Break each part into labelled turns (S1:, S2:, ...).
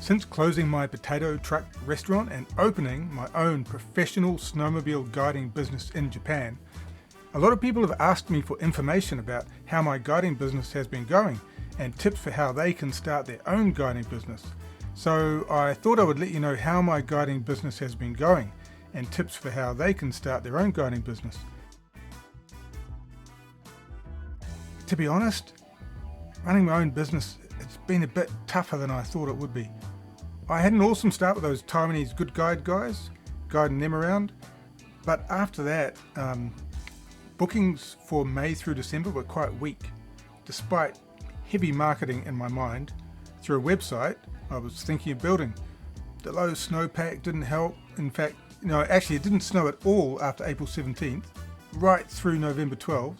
S1: Since closing my potato truck restaurant and opening my own professional snowmobile guiding business in Japan, a lot of people have asked me for information about how my guiding business has been going and tips for how they can start their own guiding business. So I thought I would let you know how my guiding business has been going and tips for how they can start their own guiding business. To be honest, running my own business, it's been a bit tougher than I thought it would be. I had an awesome start with those Taiwanese good guide guys, guiding them around, but after that, bookings for May through December were quite weak. Despite heavy marketing in my mind through a website I was thinking of building. The low snowpack didn't help. In fact, actually it didn't snow at all after April 17th, right through November 12th,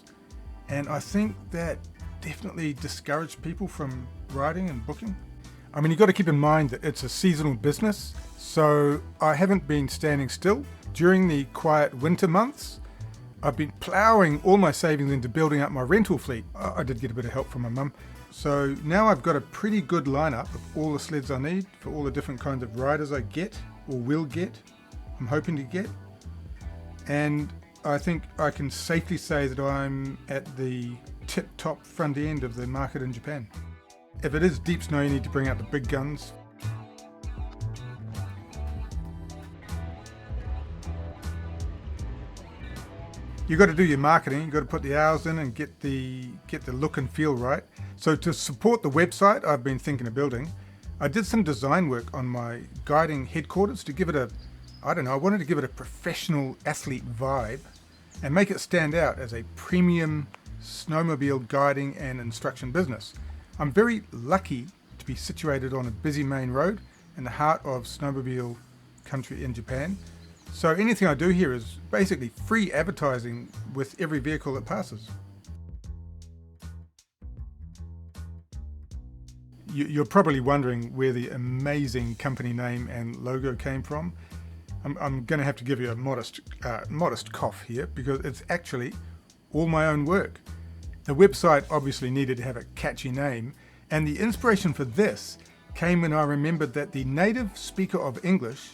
S1: and I think that definitely discouraged people from riding and booking. I mean, you've got to keep in mind that it's a seasonal business, so I haven't been standing still. During the quiet winter months, I've been ploughing all my savings into building up my rental fleet. I did get a bit of help from my mum. So now I've got a pretty good lineup of all the sleds I need for all the different kinds of riders I get or will get, I'm hoping to get. And I think I can safely say that I'm at the tip-top front end of the market in Japan. If it is deep snow, you need to bring out the big guns. You've got to do your marketing, you've got to put the hours in and get the look and feel right. So to support the website I've been thinking of building, I did some design work on my guiding headquarters to give it I wanted to give it a professional athlete vibe and make it stand out as a premium snowmobile guiding and instruction business. I'm very lucky to be situated on a busy main road in the heart of snowmobile country in Japan. So anything I do here is basically free advertising with every vehicle that passes. You're probably wondering where the amazing company name and logo came from. I'm going to have to give you a modest cough here because it's actually all my own work. The website obviously needed to have a catchy name, and the inspiration for this came when I remembered that the native speaker of English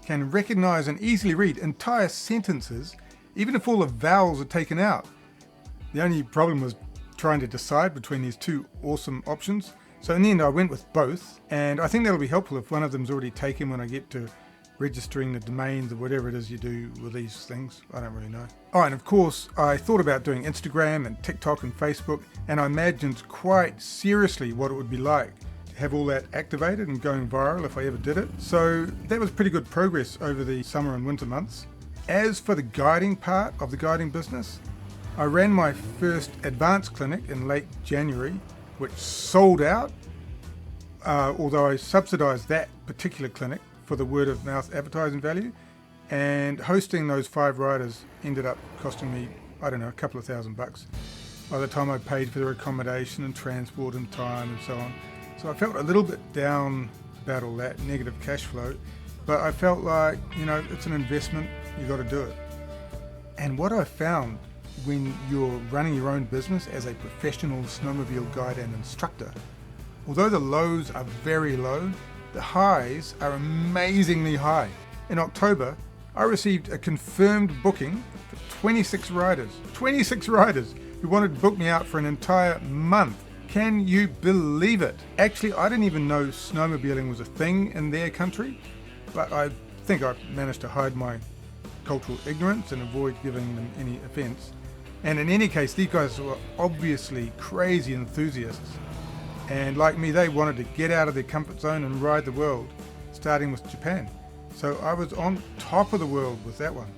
S1: can recognize and easily read entire sentences even if all the vowels are taken out. The only problem was trying to decide between these two awesome options. So in the end I went with both, and I think that'll be helpful if one of them's already taken when I get to registering the domains or whatever it is you do with these things. I don't really know. Oh, and of course I thought about doing Instagram and TikTok and Facebook, and I imagined quite seriously what it would be like to have all that activated and going viral if I ever did it. So that was pretty good progress over the summer and winter months. As for the guiding part of the guiding business, I ran my first advanced clinic in late January, which sold out, although I subsidized that particular clinic for the word of mouth advertising value, and hosting those 5 riders ended up costing me, a couple of $1,000 by the time I paid for their accommodation and transport and time and so on. So I felt a little bit down about all that negative cash flow, but I felt like, it's an investment, you got to do it. And what I found when you're running your own business as a professional snowmobile guide and instructor, although the lows are very low, the highs are amazingly high. In October, I received a confirmed booking for 26 riders who wanted to book me out for an entire month. Can you believe it? Actually, I didn't even know snowmobiling was a thing in their country, but I think I managed to hide my cultural ignorance and avoid giving them any offense. And in any case, these guys were obviously crazy enthusiasts. And like me, they wanted to get out of their comfort zone and ride the world, starting with Japan. So I was on top of the world with that one.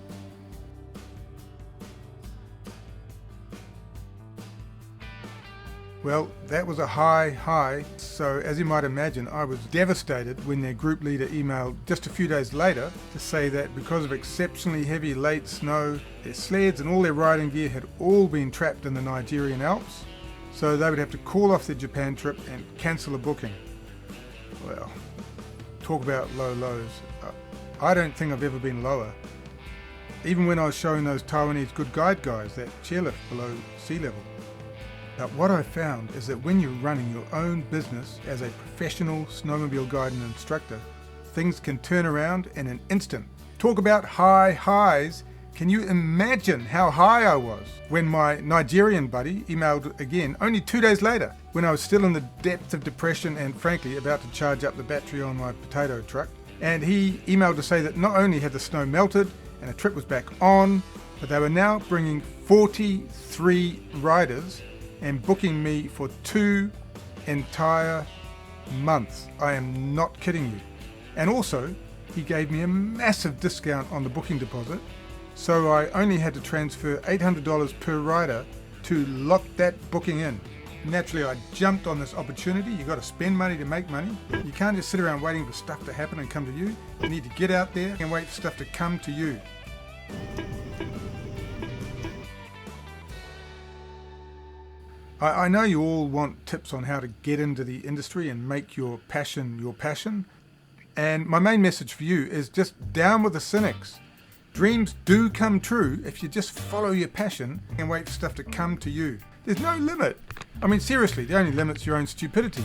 S1: Well, that was a high. So as you might imagine, I was devastated when their group leader emailed just a few days later to say that because of exceptionally heavy late snow, their sleds and all their riding gear had all been trapped in the Nigerian Alps. So they would have to call off their Japan trip and cancel a booking. Well, talk about low lows. I don't think I've ever been lower. Even when I was showing those Taiwanese good guide guys that chairlift below sea level. But what I found is that when you're running your own business as a professional snowmobile guide and instructor, things can turn around in an instant. Talk about high highs. Can you imagine how high I was when my Nigerian buddy emailed again only 2 days later, when I was still in the depths of depression and frankly about to charge up the battery on my potato truck. And he emailed to say that not only had the snow melted and a trip was back on, but they were now bringing 43 riders and booking me for 2 entire months. I am not kidding you. And also, he gave me a massive discount on the booking deposit, so I only had to transfer $800 per rider to lock that booking in. Naturally, I jumped on this opportunity. You've got to spend money to make money. You can't just sit around waiting for stuff to happen and come to you. You need to get out there and wait for stuff to come to you. I know you all want tips on how to get into the industry and make your passion your passion. And my main message for you is just down with the cynics. Dreams do come true if you just follow your passion and wait for stuff to come to you. There's no limit. I mean, seriously, the only limit's your own stupidity.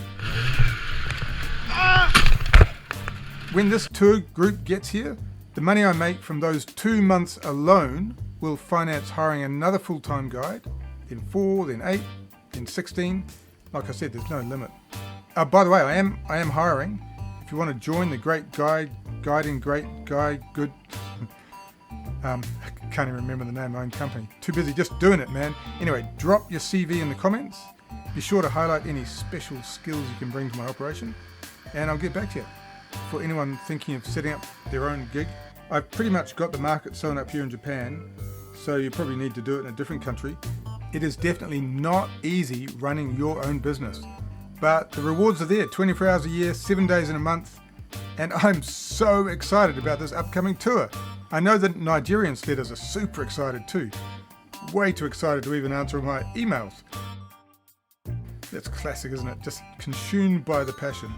S1: When this tour group gets here, the money I make from those 2 months alone will finance hiring another full-time guide, then 4, then 8, then 16. Like I said, there's no limit. By the way, I am hiring. If you want to join the great guide, guiding great guy, good. I can't even remember the name of my own company. Too busy just doing it, man. Anyway, drop your CV in the comments. Be sure to highlight any special skills you can bring to my operation, and I'll get back to you. For anyone thinking of setting up their own gig, I've pretty much got the market sewn up here in Japan, so you probably need to do it in a different country. It is definitely not easy running your own business, but the rewards are there, 24 hours a year, 7 days in a month, and I'm so excited about this upcoming tour. I know that Nigerian sledders are super excited too. Way too excited to even answer my emails. That's classic, isn't it? Just consumed by the passion.